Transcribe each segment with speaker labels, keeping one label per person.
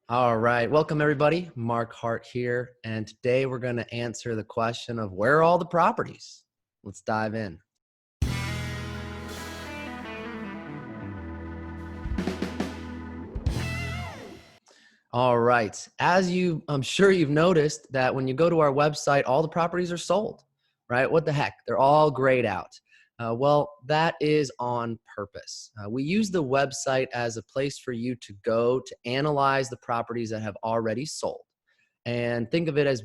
Speaker 1: All right. Welcome, everybody. Mark Hart here. And today we're going to answer the question of where are all the properties? Let's dive in. All right. I'm sure you've noticed that when you go to our website, all the properties are sold, right? What the heck? They're all grayed out. Well, that is on purpose. We use the website as a place for you to go to analyze the properties that have already sold and think of it as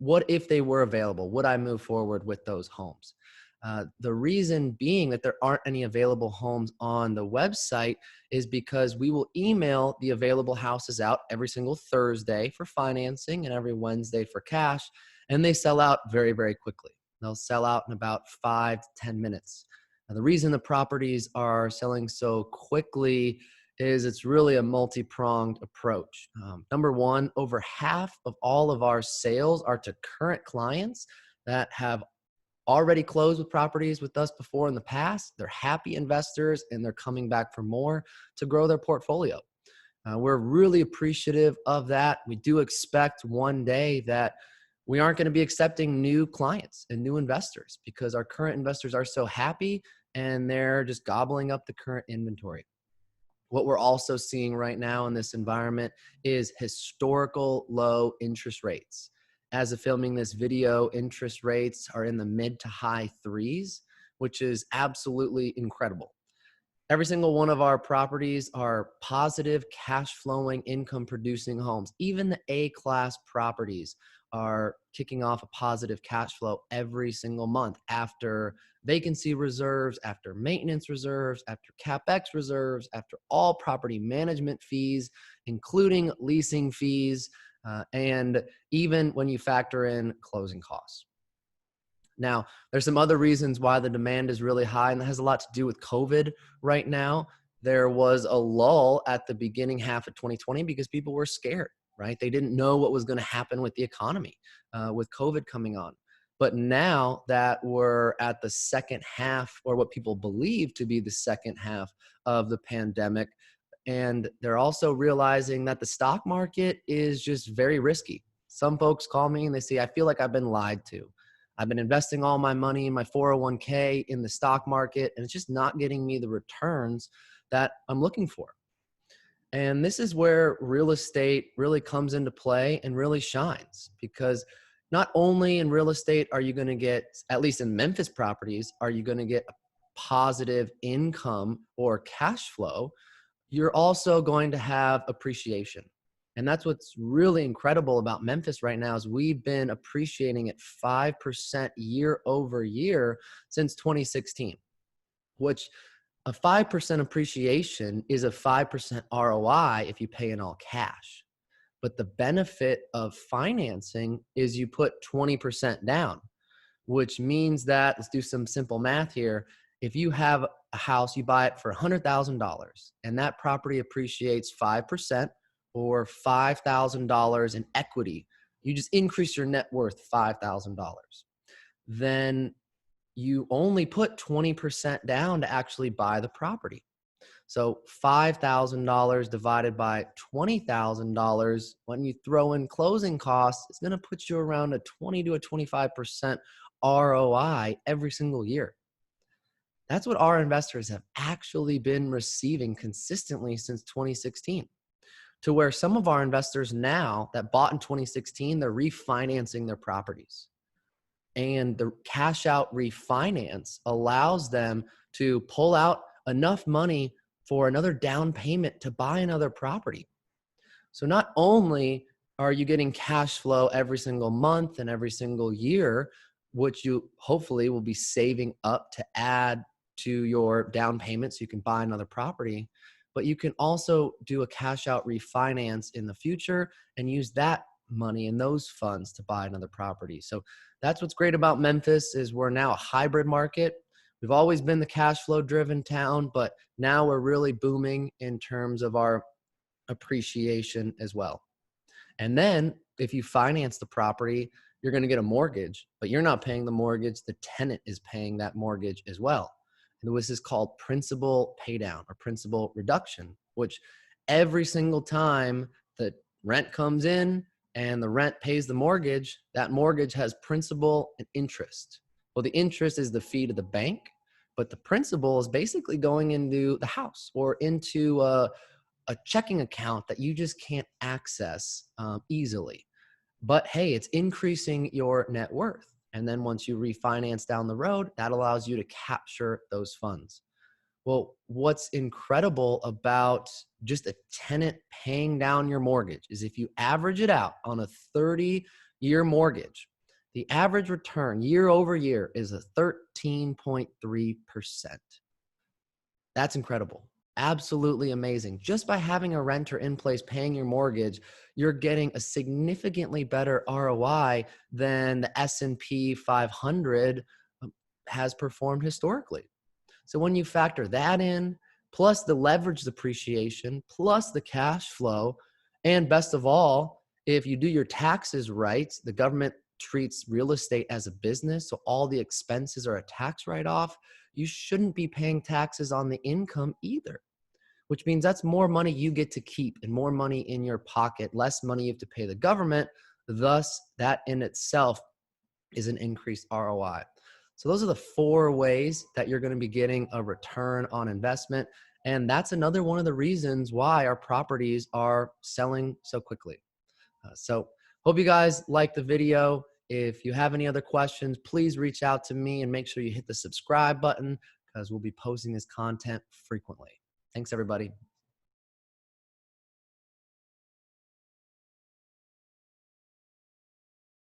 Speaker 1: what if they were available? Would I move forward with those homes? The reason being that there aren't any available homes on the website is because we will email the available houses out every single Thursday for financing and every Wednesday for cash, and they sell out very, very quickly. They'll sell out in about 5 to 10 minutes. Now, the reason the properties are selling so quickly is it's really a multi-pronged approach. Number one, over half of all of our sales are to current clients that have already closed with properties with us before in the past. They're happy investors and they're coming back for more to grow their portfolio. We're really appreciative of that. We do expect one day that we aren't going to be accepting new clients and new investors because our current investors are so happy and they're just gobbling up the current inventory. What we're also seeing right now in this environment is historical low interest rates. As of filming this video, interest rates are in the mid to high threes, which is absolutely incredible. Every single one of our properties are positive cash flowing income producing homes. Even the A-class properties are kicking off a positive cash flow every single month after vacancy reserves, after maintenance reserves, after CapEx reserves, after all property management fees, including leasing fees, and even when you factor in closing costs. Now, there's some other reasons why the demand is really high, and that has a lot to do with COVID right now. There was a lull at the beginning half of 2020 because people were scared, right? They didn't know what was going to happen with the economy with COVID coming on. But now that we're at the second half, or what people believe to be the second half of the pandemic, and they're also realizing that the stock market is just very risky. Some folks call me and they say, I feel like I've been lied to. I've been investing all my money in my 401k in the stock market, and it's just not getting me the returns that I'm looking for. And this is where real estate really comes into play and really shines, because not only in real estate are you going to get, at least in Memphis properties, are you going to get a positive income or cash flow, you're also going to have appreciation. And that's what's really incredible about Memphis right now is we've been appreciating at 5% year over year since 2016, which a 5% appreciation is a 5% ROI if you pay in all cash. But the benefit of financing is you put 20% down, which means that, let's do some simple math here. If you have a house, you buy it for $100,000 and that property appreciates 5% or $5,000 in equity, you just increase your net worth $5,000. Then you only put 20% down to actually buy the property. So $5,000 divided by $20,000, when you throw in closing costs, it's going to put you around a 20 to a 25% ROI every single year. That's what our investors have actually been receiving consistently since 2016, to where some of our investors now that bought in 2016, they're refinancing their properties. And the cash out refinance allows them to pull out enough money for another down payment to buy another property. So not only are you getting cash flow every single month and every single year, which you hopefully will be saving up to add to your down payment so you can buy another property, but you can also do a cash out refinance in the future and use that money and those funds to buy another property. So that's what's great about Memphis is we're now a hybrid market. We've always been the cash flow driven town, but now we're really booming in terms of our appreciation as well. And then if you finance the property, you're going to get a mortgage, but you're not paying the mortgage. The tenant is paying that mortgage as well. And this is called principal pay down or principal reduction, which every single time the rent comes in and the rent pays the mortgage, that mortgage has principal and interest. Well, the interest is the fee to the bank, but the principal is basically going into the house or into a checking account that you just can't access easily. But hey, it's increasing your net worth. And then once you refinance down the road, that allows you to capture those funds. Well, what's incredible about just a tenant paying down your mortgage is if you average it out on a 30-year mortgage, the average return year over year is a 13.3%. That's incredible. Absolutely amazing. Just by having a renter in place paying your mortgage, you're getting a significantly better ROI than the S&P 500 has performed historically. So when you factor that in, plus the leverage depreciation, plus the cash flow, and best of all, if you do your taxes right, the government treats real estate as a business, so all the expenses are a tax write-off. You shouldn't be paying taxes on the income either, which means that's more money you get to keep and more money in your pocket, less money you have to pay the government. Thus, that in itself is an increased ROI. So those are the 4 ways that you're going to be getting a return on investment. And that's another one of the reasons why our properties are selling so quickly. So hope you guys like the video. If you have any other questions, please reach out to me and make sure you hit the subscribe button because we'll be posting this content frequently. Thanks, everybody.